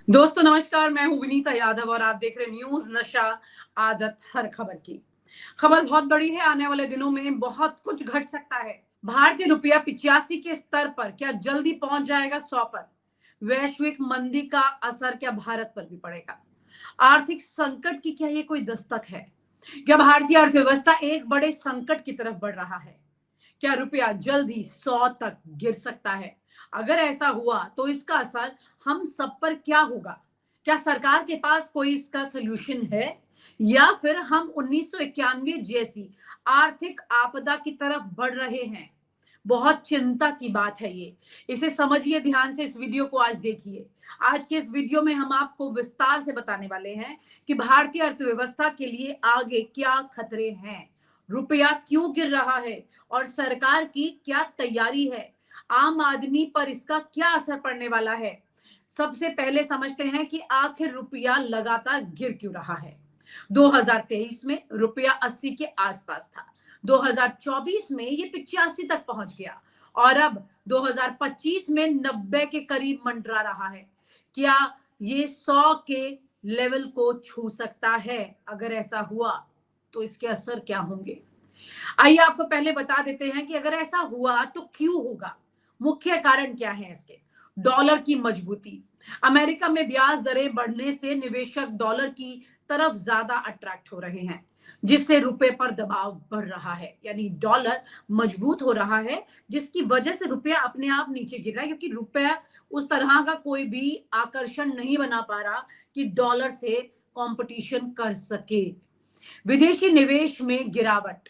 दोस्तों नमस्कार, मैं हूं विनीता यादव और आप देख रहे न्यूज नशा आदत हर खबर की। खबर बहुत बड़ी है, आने वाले दिनों में बहुत कुछ घट सकता है। भारतीय रुपया 85 के स्तर पर क्या जल्दी पहुंच जाएगा 100 पर? वैश्विक मंदी का असर क्या भारत पर भी पड़ेगा? आर्थिक संकट की क्या ये कोई दस्तक है? क्या भारतीय अर्थव्यवस्था एक बड़े संकट की तरफ बढ़ रहा है? क्या रुपया जल्द ही 100 तक गिर सकता है? अगर ऐसा हुआ तो इसका असर हम सब पर क्या होगा? क्या सरकार के पास कोई इसका सॉल्यूशन है, या फिर हम 1991 जैसी आर्थिक आपदा की तरफ बढ़ रहे हैं? बहुत चिंता की बात है ये। इसे समझिए ध्यान से, इस वीडियो को आज देखिए। आज के इस वीडियो में हम आपको विस्तार से बताने वाले हैं कि भारतीय अर्थव्यवस्था के लिए आगे क्या खतरे हैं, रुपया क्यों गिर रहा है और सरकार की क्या तैयारी है, आम आदमी पर इसका क्या असर पड़ने वाला है। सबसे पहले समझते हैं कि आखिर रुपया लगातार गिर क्यों रहा है। 2023 में रुपया 80 के आसपास था, 2024 में ये 85 तक पहुंच गया और अब 2025 में 90 के करीब मंडरा रहा है। क्या ये 100 के लेवल को छू सकता है? अगर ऐसा हुआ तो इसके असर क्या होंगे? आइए आपको पहले बता देते हैं कि अगर ऐसा हुआ तो क्यों होगा, मुख्य कारण क्या है इसके। डॉलर की मजबूती। अमेरिका में ब्याज दरें बढ़ने से निवेशक डॉलर की तरफ ज्यादा अट्रैक्ट हो रहे हैं, जिससे रुपए पर दबाव बढ़ रहा है, यानी डॉलर मजबूत हो रहा है, जिसकी वजह से रुपया अपने आप नीचे गिर रहा है, क्योंकि रुपया उस तरह का कोई भी आकर्षण नहीं बना पा रहा कि डॉलर से कंपटीशन कर सके। विदेशी निवेश में गिरावट।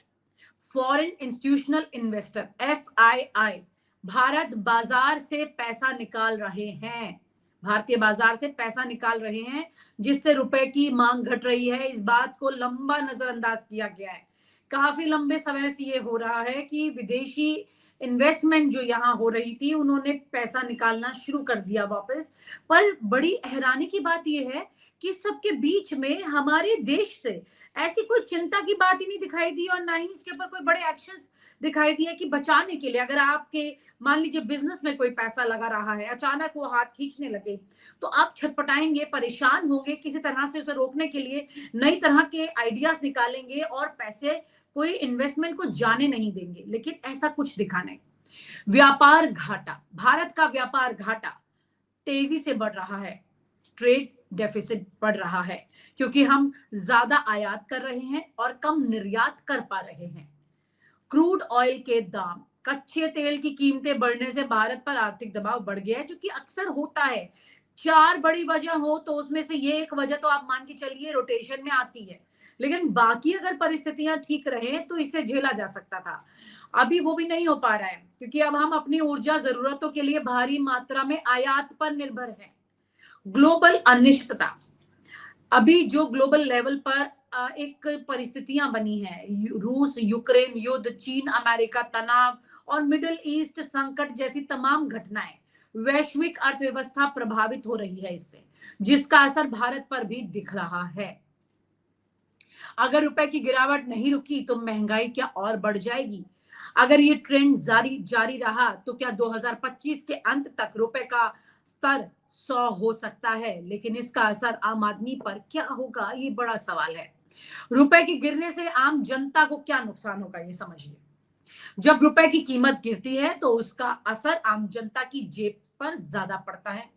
Foreign institutional investor FII Bharat बाजार से पैसा निकाल रहे हैं, भारतीय बाजार से पैसा निकाल रहे हैं, जिससे रुपए की मांग घट रही है। इस बात को लंबा नजरअंदाज किया गया है। काफी लंबे समय से ये हो रहा है कि विदेशी इन्वेस्टमेंट जो यहाँ हो रही थी, उन्होंने पैसा निकालना शुरू कर दिया वापस। पर बड़ी हैरानी की बात यह है कि सबके बीच में हमारे देश से ऐसी कोई चिंता की बात ही नहीं दिखाई दी और ना ही इसके ऊपर कोई बड़े एक्शंस दिखाई दिए कि बचाने के लिए। अगर आपके मान लीजिए बिजनेस में कोई पैसा लगा रहा है, अचानक वो हाथ खींचने लगे, तो आप छटपटाएंगे, परेशान होंगे, किसी तरह से उसे रोकने के लिए नई तरह के आइडियाज निकालेंगे और पैसे कोई इन्वेस्टमेंट को जाने नहीं देंगे। लेकिन ऐसा कुछ दिखा नहीं। व्यापार घाटा। भारत का व्यापार घाटा तेजी से बढ़ रहा है, ट्रेड डेफिसिट बढ़ रहा है, क्योंकि हम ज्यादा आयात कर रहे हैं और कम निर्यात कर पा रहे हैं। क्रूड ऑयल के दाम, कच्चे तेल की कीमतें बढ़ने से भारत पर आर्थिक दबाव बढ़ गया है, जो कि अक्सर होता है। चार बड़ी वजह हो तो उसमें से ये एक वजह तो आप मान के चलिए रोटेशन में आती है, लेकिन बाकी अगर परिस्थितियां ठीक रहे तो इसे झेला जा सकता था। अभी वो भी नहीं हो पा रहा है, क्योंकि अब हम अपनी ऊर्जा जरूरतों के लिए भारी मात्रा में आयात पर निर्भर हैं। ग्लोबल अनिश्चितता। अभी जो ग्लोबल लेवल पर एक परिस्थितियां बनी हैं, रूस यूक्रेन युद्ध, चीन अमेरिका तनाव और मिडिल ईस्ट संकट जैसी तमाम घटनाएं, वैश्विक अर्थव्यवस्था प्रभावित हो रही है इससे, जिसका असर भारत पर भी दिख रहा है। अगर रुपए की गिरावट नहीं रुकी तो महंगाई क्या और बढ़ जाएगी? अगर ये ट्रेंड जारी जारी रहा तो क्या 2025 के अंत तक रुपए का स्तर 100 हो सकता है? लेकिन इसका असर आम आदमी पर क्या होगा, ये बड़ा सवाल है। रुपए के गिरने से आम जनता को क्या नुकसान होगा, ये समझिए। जब रुपए की कीमत गिरती है तो उसका असर आम जनता की जेब पर ज्यादा पड़ता है।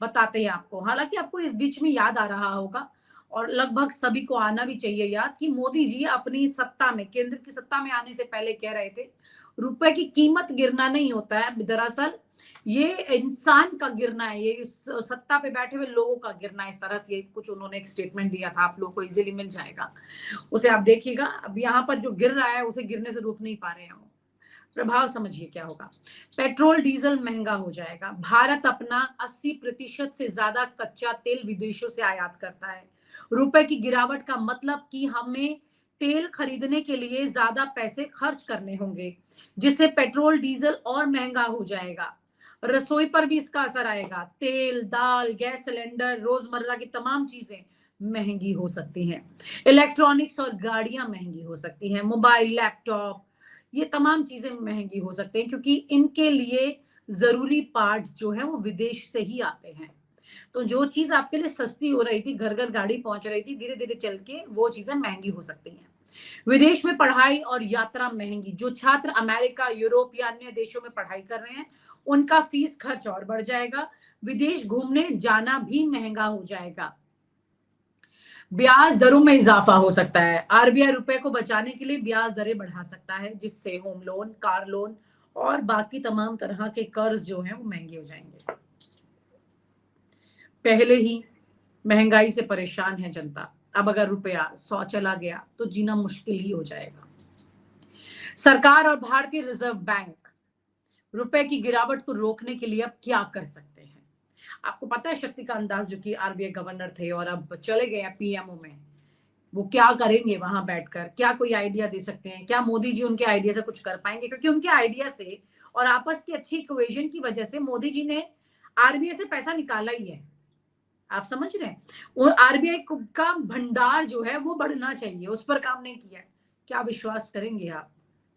बताते हैं आपको, हालांकि आपको इस बीच में याद आ रहा होगा और लगभग सभी को आना भी चाहिए याद, कि मोदी जी अपनी सत्ता में, केंद्र की सत्ता में आने से पहले कह रहे थे रुपए की कीमत गिरना नहीं होता है, दरअसल ये इंसान का गिरना है, ये सत्ता पे बैठे हुए लोगों का गिरना है। इस तरह से कुछ उन्होंने एक स्टेटमेंट दिया था, आप लोगों को इजीली मिल जाएगा, उसे आप देखिएगा। अब यहाँ पर जो गिर रहा है उसे गिरने से रोक नहीं पा रहे हैं वो। प्रभाव समझिए क्या होगा। पेट्रोल डीजल महंगा हो जाएगा। भारत अपना 80% से ज्यादा कच्चा तेल विदेशों से आयात करता है। रुपए की गिरावट का मतलब कि हमें तेल खरीदने के लिए ज्यादा पैसे खर्च करने होंगे, जिससे पेट्रोल डीजल और महंगा हो जाएगा। रसोई पर भी इसका असर आएगा। तेल, दाल, गैस सिलेंडर, रोजमर्रा की तमाम चीजें महंगी हो सकती हैं। इलेक्ट्रॉनिक्स और गाड़ियां महंगी हो सकती हैं। मोबाइल, लैपटॉप, ये तमाम चीजें महंगी हो सकते हैं, क्योंकि इनके लिए जरूरी पार्ट्स जो है वो विदेश से ही आते हैं। तो जो चीज आपके लिए सस्ती हो रही थी, घर घर गाड़ी पहुंच रही थी, धीरे धीरे चल के वो चीजें महंगी हो सकती हैं। विदेश में पढ़ाई और यात्रा महंगी। जो छात्र अमेरिका, यूरोप या अन्य देशों में पढ़ाई कर रहे हैं, उनका फीस खर्च और बढ़ जाएगा। विदेश घूमने जाना भी महंगा हो जाएगा। ब्याज दरों में इजाफा हो सकता है। आरबीआई रुपए को बचाने के लिए ब्याज दरें बढ़ा सकता है, जिससे होम लोन, कार लोन और बाकी तमाम तरह के कर्ज जो हैं वो महंगे हो जाएंगे। पहले ही महंगाई से परेशान है जनता, अब अगर रुपया 100 चला गया तो जीना मुश्किल ही हो जाएगा। सरकार और भारतीय रिजर्व बैंक रुपए की गिरावट को रोकने के लिए अब क्या कर सकते हैं? आपको पता है शक्तिकांत दास जो कि आरबीआई गवर्नर थे और अब चले गए हैं पीएमओ में, वो क्या करेंगे वहां बैठकर? क्या कोई आइडिया दे सकते हैं? क्या मोदी जी उनके आइडिया से कुछ कर पाएंगे? क्योंकि उनके आइडिया से और आपस की अच्छी इक्वेशन की वजह से मोदी जी ने आरबीआई से पैसा निकाला ही है। आप समझ रहे हैं? और आरबीआई का भंडार जो है वो बढ़ना चाहिए, उस पर काम नहीं किया है। क्या विश्वास करेंगे आप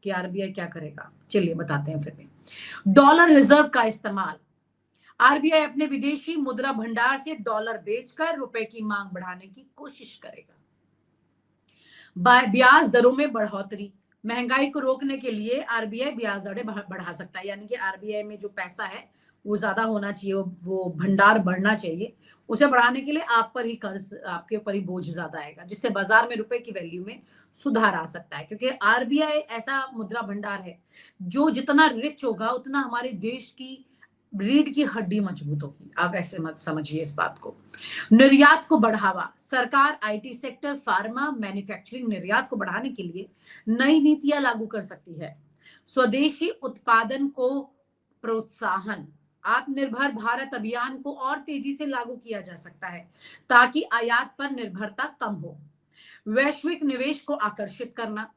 कि आरबीआई क्या करेगा? चलिए बताते हैं फिर भी। डॉलर रिजर्व का इस्तेमाल। आरबीआई अपने विदेशी मुद्रा भंडार से डॉलर बेचकर रुपए की मांग बढ़ाने की कोशिश करेगा। ब्याज दरों में बढ़ोतरी। महंगाई को रोकने के लिए आरबीआई ब्याज दरें बढ़ा सकता है, यानी कि आरबीआई में जो पैसा है वो ज्यादा होना चाहिए, वो भंडार बढ़ना चाहिए। उसे बढ़ाने के लिए आप पर ही कर्ज, आपके ऊपर ही बोझ ज्यादा आएगा, जिससे बाजार में रुपए की वैल्यू में सुधार आ सकता है। क्योंकि आरबीआई ऐसा मुद्रा भंडार है जो जितना रिच होगा उतना हमारे देश की रीढ़ की हड्डी मजबूत होगी। आप ऐसे मत समझिए इस बात को। निर्यात को बढ़ावा। सरकार आईटी सेक्टर, फार्मा, मैन्युफैक्चरिंग निर्यात को बढ़ाने के लिए नई नीतियां लागू कर सकती है। स्वदेशी उत्पादन को प्रोत्साहन। आत्मनिर्भर भारत अभियान को और तेजी से लागू किया जा सकता है ताकि आयात पर निर्भरता कम हो। वैश्विक निवेश को आकर्षित करना।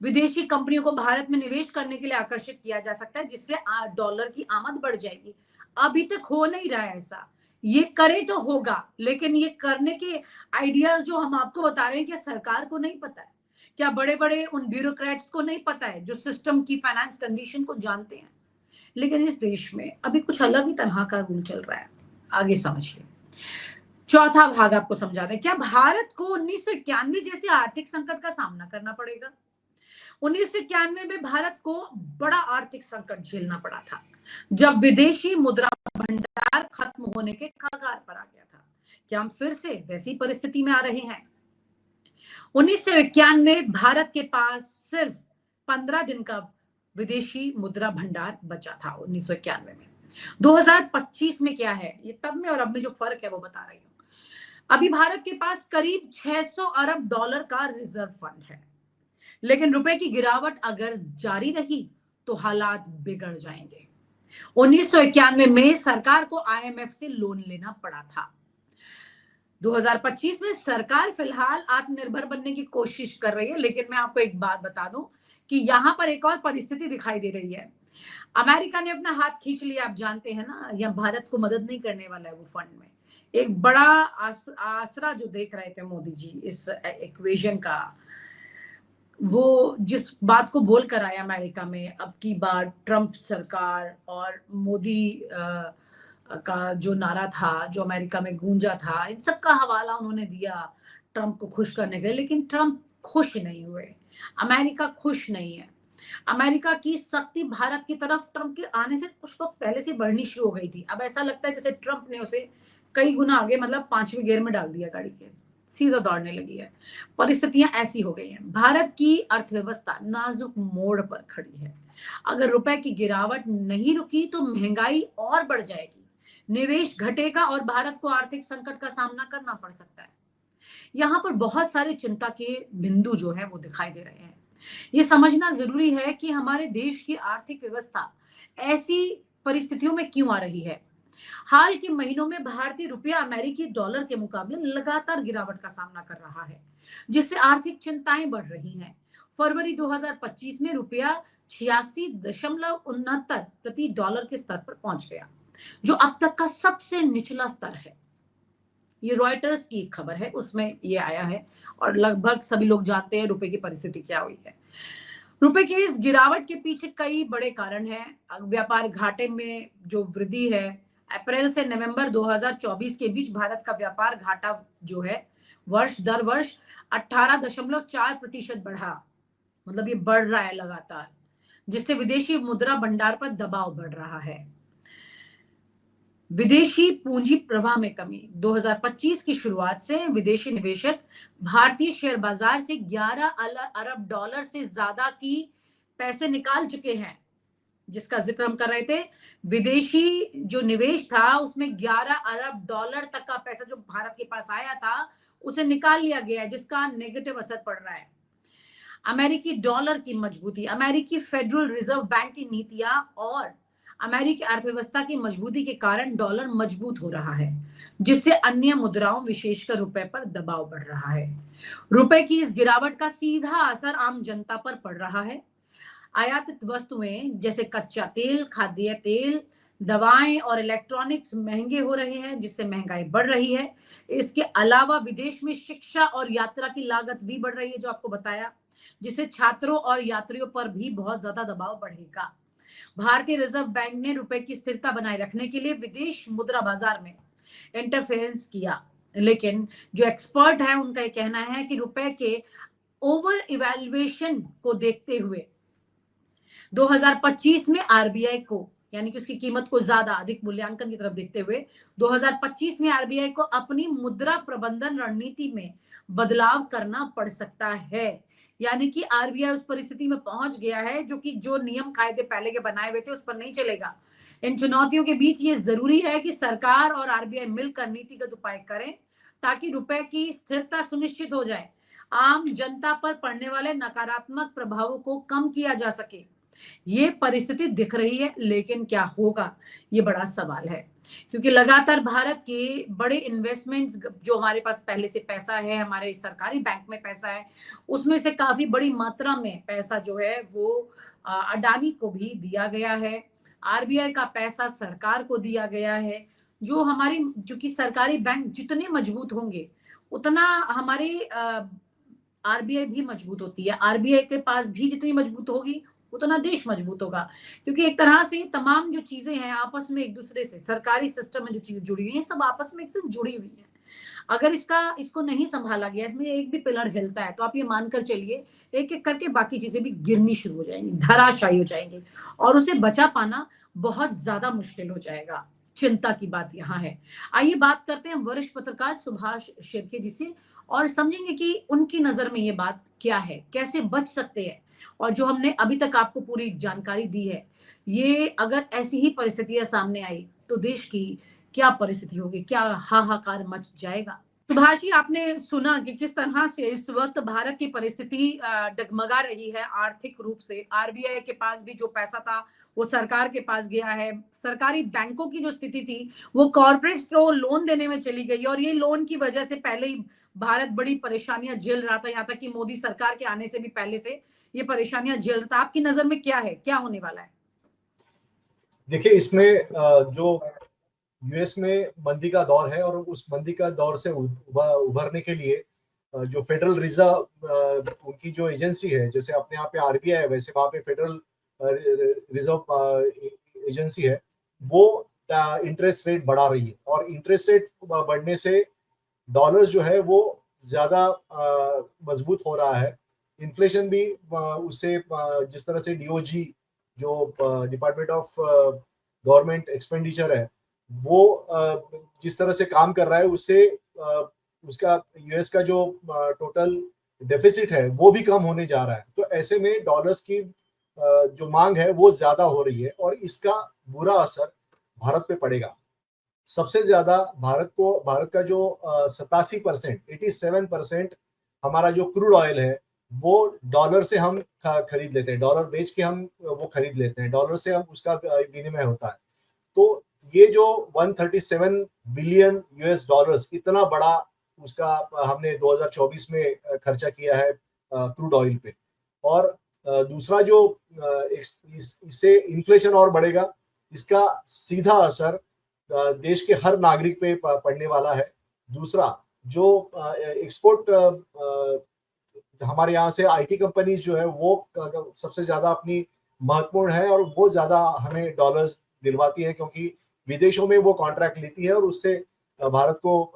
विदेशी कंपनियों को भारत में निवेश करने के लिए आकर्षित किया जा सकता है, जिससे डॉलर की आमद बढ़ जाएगी। अभी तक हो नहीं रहा है ऐसा। ये करे तो होगा, लेकिन ये करने के आइडियाज जो हम आपको बता रहे हैं, क्या सरकार को नहीं पता है? क्या बड़े बड़े उन ब्यूरोक्रेट्स को नहीं पता है जो सिस्टम की फाइनेंस कंडीशन को जानते हैं? लेकिन इस देश में अभी कुछ अलग ही तरह का रूल चल रहा है। आगे समझिए। चौथा भाग आपको समझा दें। क्या भारत को 1991 जैसे आर्थिक संकट का सामना करना पड़ेगा? 1991 में भारत को बड़ा आर्थिक संकट झेलना पड़ा था, जब विदेशी मुद्रा भंडार खत्म होने के कगार पर आ गया था। क्या हम फिर से वैसी परिस्थिति में आ रहे हैं? 1991 में भारत के पास सिर्फ 15 दिन का विदेशी मुद्रा भंडार बचा था। 1991 में। 2025 में क्या है, ये तब में और अब में जो फर्क है वो बता रही हूँ। अभी भारत के पास करीब 600 अरब डॉलर का रिजर्व फंड है, लेकिन रुपए की गिरावट अगर जारी रही तो हालात बिगड़ जाएंगे। 1991 में सरकार को आईएमएफ से लोन लेना पड़ा था। 2025 में सरकार फिलहाल आत्मनिर्भर बनने की कोशिश कर रही है, लेकिन मैं आपको एक बात बता दूं कि यहां पर एक और परिस्थिति दिखाई दे रही है। अमेरिका ने अपना हाथ खींच लिया, आप जानते हैं ना, या भारत को मदद नहीं करने वाला है वो फंड में। एक बड़ा आसरा जो देख रहे थे मोदी जी इस इक्वेशन का, वो जिस बात को बोल कर आया अमेरिका में, अब की बार ट्रंप सरकार और मोदी का जो नारा था, जो अमेरिका में गूंजा था, इन सब का हवाला उन्होंने दिया ट्रंप को खुश करने के लिए। लेकिन ट्रंप खुश नहीं हुए, अमेरिका खुश नहीं है। अमेरिका की शक्ति भारत की तरफ ट्रंप के आने से कुछ वक्त पहले से बढ़नी शुरू हो गई थी। अब ऐसा लगता है जैसे ट्रंप ने उसे कई गुना आगे, मतलब 5वें गियर में डाल दिया गाड़ी के, सीधा दौड़ने लगी है। परिस्थितियां ऐसी हो गई हैं। भारत की अर्थव्यवस्था नाजुक मोड़ पर खड़ी है। अगर रुपए की गिरावट नहीं रुकी तो महंगाई और बढ़ जाएगी, निवेश घटेगा और भारत को आर्थिक संकट का सामना करना पड़ सकता है। यहाँ पर बहुत सारे चिंता के बिंदु जो है वो दिखाई दे रहे हैं। ये समझना जरूरी है कि हमारे देश की आर्थिक व्यवस्था ऐसी परिस्थितियों में क्यों आ रही है। हाल के महीनों में भारतीय रुपया अमेरिकी डॉलर के मुकाबले लगातार गिरावट का सामना कर रहा है, जिससे आर्थिक चिंताएं बढ़ रही हैं। फरवरी 2025 में रुपया 86.69 प्रति डॉलर के स्तर पर पहुंच गया, जो अब तक का सबसे निचला स्तर है। ये रॉयटर्स की एक खबर है, उसमें ये आया है और लगभग सभी लोग जानते हैं रुपए की परिस्थिति क्या हुई है। रुपए की इस गिरावट के पीछे कई बड़े कारण हैं। व्यापार घाटे में जो वृद्धि है, अप्रैल से नवंबर 2024 के बीच भारत का व्यापार घाटा जो है वर्ष दर वर्ष 18.4% बढ़ा। मतलब ये बढ़ रहा है लगातार, जिससे विदेशी मुद्रा भंडार पर दबाव बढ़ रहा है। विदेशी पूंजी प्रवाह में कमी। 2025 की शुरुआत से विदेशी निवेशक भारतीय शेयर बाजार से 11 अरब डॉलर से ज्यादा की पैसे निकाल चुके हैं, जिसका जिक्र हम कर रहे थे। विदेशी जो निवेश था उसमें 11 अरब डॉलर तक का पैसा जो भारत के पास आया था उसे निकाल लिया गया है, जिसका नेगेटिव असर पड़ रहा है। अमेरिकी डॉलर की मजबूती, अमेरिकी फेडरल रिजर्व बैंक की नीतियां और अमेरिकी अर्थव्यवस्था की मजबूती के कारण डॉलर मजबूत हो रहा है, जिससे अन्य मुद्राओं विशेषकर रुपए पर दबाव बढ़ रहा है। रुपए की इस गिरावट का सीधा असर आम जनता पर पड़ रहा है। आयातित वस्तुएं जैसे कच्चा तेल, खाद्य तेल, दवाएं और इलेक्ट्रॉनिक्स महंगे हो रहे हैं, जिससे महंगाई बढ़ रही है। इसके अलावा विदेश में शिक्षा और यात्रा की लागत भी बढ़ रही है, जो आपको बताया, जिससे छात्रों और यात्रियों पर भी बहुत ज्यादा दबाव बढ़ेगा। भारतीय रिजर्व बैंक ने रुपए की स्थिरता बनाए रखने के लिए विदेश मुद्रा बाजार में इंटरफेरेंस किया, लेकिन जो एक्सपर्ट है उनका ये कहना है कि रुपए के ओवर इवैल्यूएशन को देखते हुए 2025 में आरबीआई को, यानी कि उसकी कीमत को ज्यादा अधिक मूल्यांकन की तरफ देखते हुए 2025 में आरबीआई को अपनी मुद्रा प्रबंधन रणनीति में बदलाव करना पड़ सकता है। यानी कि आरबीआई उस परिस्थिति में पहुंच गया है जो कि जो नियम कायदे पहले के बनाए हुए थे उस पर नहीं चलेगा। इन चुनौतियों के बीच ये जरूरी है कि सरकार और आरबीआई मिलकर नीतिगत उपाय करें ताकि रुपए की स्थिरता सुनिश्चित हो जाए, आम जनता पर पड़ने वाले नकारात्मक प्रभावों को कम किया जा सके। ये परिस्थिति दिख रही है, लेकिन क्या होगा ये बड़ा सवाल है, क्योंकि लगातार भारत के बड़े इन्वेस्टमेंट्स जो हमारे पास पहले से पैसा है, हमारे सरकारी बैंक में पैसा है, उसमें से काफी बड़ी मात्रा में पैसा जो है वो अडानी को भी दिया गया है। आरबीआई का पैसा सरकार को दिया गया है। जो हमारी, क्योंकि सरकारी बैंक जितने मजबूत होंगे उतना हमारी आरबीआई भी मजबूत होती है। आरबीआई के पास भी जितनी मजबूत होगी उतना देश मजबूत होगा, क्योंकि एक तरह से तमाम जो चीजें हैं आपस में एक दूसरे से, सरकारी सिस्टम में जो चीजें जुड़ी हुई हैं सब आपस में एक साथ जुड़ी हुई हैं। अगर इसको नहीं संभाला गया, इसमें एक भी पिलर हिलता है तो आप ये मानकर चलिए एक एक करके बाकी चीजें भी गिरनी शुरू हो जाएंगी, धराशायी हो जाएंगी, और उसे बचा पाना बहुत ज्यादा मुश्किल हो जाएगा। चिंता की बात यहाँ है। आइए बात करते हैं वरिष्ठ पत्रकार सुभाष शिर्के जी से और समझेंगे कि उनकी नजर में ये बात क्या है, कैसे बच सकते हैं, और जो हमने अभी तक आपको पूरी जानकारी दी है, ये अगर ऐसी ही परिस्थितियां सामने आई तो देश की क्या परिस्थिति होगी, क्या हाहाकार मच जाएगा। सुभाष जी, आपने सुना कि किस तरह से इस वक्त भारत की परिस्थिति डगमगा रही है आर्थिक रूप से। आरबीआई के पास भी जो पैसा था वो सरकार के पास गया है। सरकारी बैंकों की जो स्थिति थी वो कॉर्पोरेट्स को लोन देने में चली गई, और ये लोन की वजह से पहले ही भारत बड़ी परेशानियां झेल रहा था, यहाँ तक कि मोदी सरकार के आने से भी पहले से ये परेशानियां झेल रहा था। आपकी नजर में क्या है, क्या होने वाला है? देखिए, इसमें जो यूएस में मंदी का दौर है और उस मंदी का दौर से उभरने के लिए जो फेडरल रिजर्व उनकी जो एजेंसी है, जैसे अपने यहाँ पे आरबीआई है वैसे वहाँ पे फेडरल रिजर्व एजेंसी है, वो इंटरेस्ट रेट बढ़ा रही है, और इंटरेस्ट रेट बढ़ने से डॉलर जो है वो ज्यादा मजबूत हो रहा है। इन्फ्लेशन भी उससे, जिस तरह से डीओजी जो डिपार्टमेंट ऑफ गवर्नमेंट एक्सपेंडिचर है वो जिस तरह से काम कर रहा है, उससे उसका यूएस का जो टोटल डेफिसिट है वो भी कम होने जा रहा है। तो ऐसे में डॉलर्स की जो मांग है वो ज्यादा हो रही है और इसका बुरा असर भारत पे पड़ेगा। सबसे ज्यादा भारत का जो 87%, 87% हमारा जो क्रूड ऑयल है वो डॉलर से हम खरीद लेते हैं, डॉलर बेच के हम वो खरीद लेते हैं, डॉलर से हम उसका विनिमय होता है। तो ये जो 137 बिलियन यूएस डॉलर्स, इतना बड़ा उसका हमने 2024 में खर्चा किया है क्रूड ऑयल पे। और दूसरा जो इससे इन्फ्लेशन और बढ़ेगा, इसका सीधा असर देश के हर नागरिक पे पड़ने वाला है। दूसरा जो एक्सपोर्ट हमारे यहाँ से आईटी कंपनीज जो है वो सबसे ज्यादा अपनी महत्वपूर्ण है और वो ज्यादा हमें डॉलर्स दिलवाती है, क्योंकि विदेशों में वो कॉन्ट्रैक्ट लेती है और उससे भारत को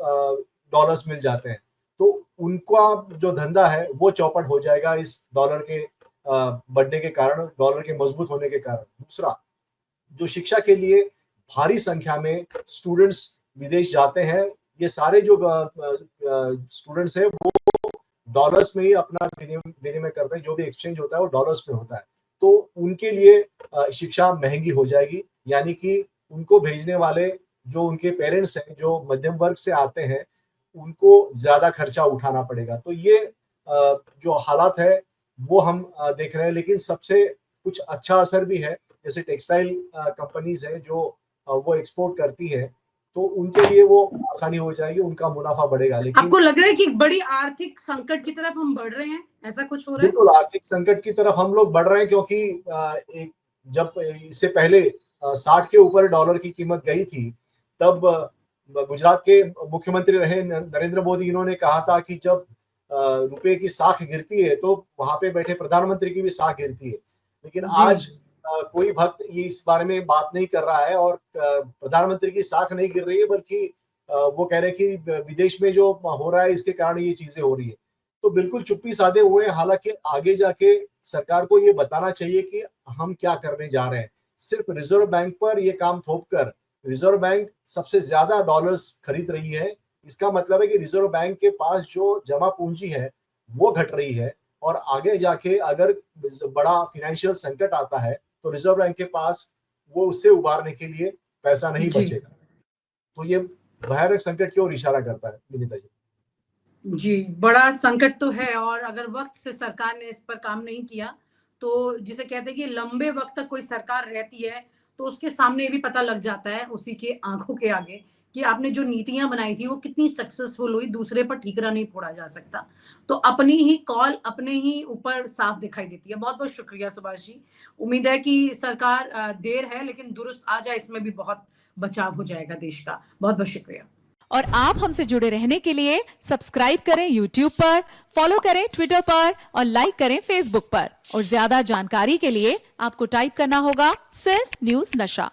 डॉलर्स मिल जाते हैं। तो उनका जो धंधा है वो चौपट हो जाएगा इस डॉलर के बढ़ने के कारण, डॉलर के मजबूत होने के कारण। दूसरा, जो शिक्षा के लिए भारी संख्या में स्टूडेंट्स विदेश जाते हैं, ये सारे जो स्टूडेंट्स हैं वो डॉलर्स में ही अपना विनिमय करते हैं, जो भी एक्सचेंज होता है वो डॉलर्स में होता है। तो उनके लिए शिक्षा महंगी हो जाएगी, यानी कि उनको भेजने वाले जो उनके पेरेंट्स हैं, जो मध्यम वर्ग से आते हैं, उनको ज्यादा खर्चा उठाना पड़ेगा। तो ये जो हालात है वो हम देख रहे हैं। लेकिन सबसे कुछ अच्छा असर भी है, जैसे टेक्सटाइल कंपनीज है जो वो एक्सपोर्ट करती है, तो उनके लिए वो आसानी हो जाएगी, उनका मुनाफा बढ़ेगा। लेकिन आपको लग रहा है कि एक बड़ी आर्थिक संकट की तरफ हम बढ़ रहे हैं, ऐसा कुछ हो रहा है? बिल्कुल आर्थिक संकट की तरफ हम लोग बढ़ रहे हैं, क्योंकि एक जब इससे पहले 60 के ऊपर डॉलर की कीमत गई थी, तब गुजरात के मुख्यमंत्री रहे नरेंद्र मोदी, इन्होंने कहा था कि जब रुपए की साख गिरती है तो वहां पे बैठे प्रधानमंत्री की भी साख गिरती है। लेकिन आज कोई भक्त ये इस बारे में बात नहीं कर रहा है और प्रधानमंत्री की साख नहीं गिर रही है, बल्कि वो कह रहे हैं कि विदेश में जो हो रहा है इसके कारण ये चीजें हो रही है। तो बिल्कुल चुप्पी साधे हुए हैं। हालांकि आगे जाके सरकार को ये बताना चाहिए कि हम क्या करने जा रहे हैं। सिर्फ रिजर्व बैंक पर ये काम थोपकर, रिजर्व बैंक सबसे ज्यादा डॉलर्स खरीद रही है, इसका मतलब है कि रिजर्व बैंक के पास जो जमा पूंजी है वो घट रही है, और आगे जाके अगर बड़ा फाइनेंशियल संकट आता है तो रिजर्व बैंक के पास वो उससे उबारने के लिए पैसा नहीं बचेगा। तो ये भयानक संकट की ओर इशारा करता है विनीता जी। जी, बड़ा संकट तो है, और अगर वक्त से सरकार ने इस पर काम नहीं किया तो जिसे कहते हैं कि लंबे वक्त तक कोई सरकार रहती है तो उसके सामने ये भी पता लग जाता है, उसी के आंखों के आगे, कि आपने जो नीतियां बनाई थी वो कितनी सक्सेसफुल हुई, दूसरे पर ठीकरा नहीं फोड़ा जा सकता। तो अपनी ही कॉल अपने ही ऊपर साफ दिखाई देती है। बहुत बहुत शुक्रिया सुभाष जी। उम्मीद है कि सरकार देर है लेकिन दुरुस्त आ जाए, इसमें भी बहुत बचाव हो जाएगा देश का। बहुत बहुत शुक्रिया। और आप हमसे जुड़े रहने के लिए सब्सक्राइब करें YouTube पर, फॉलो करें Twitter पर और लाइक करें Facebook पर। और ज्यादा जानकारी के लिए आपको टाइप करना होगा सिर्फ न्यूज़ नशा।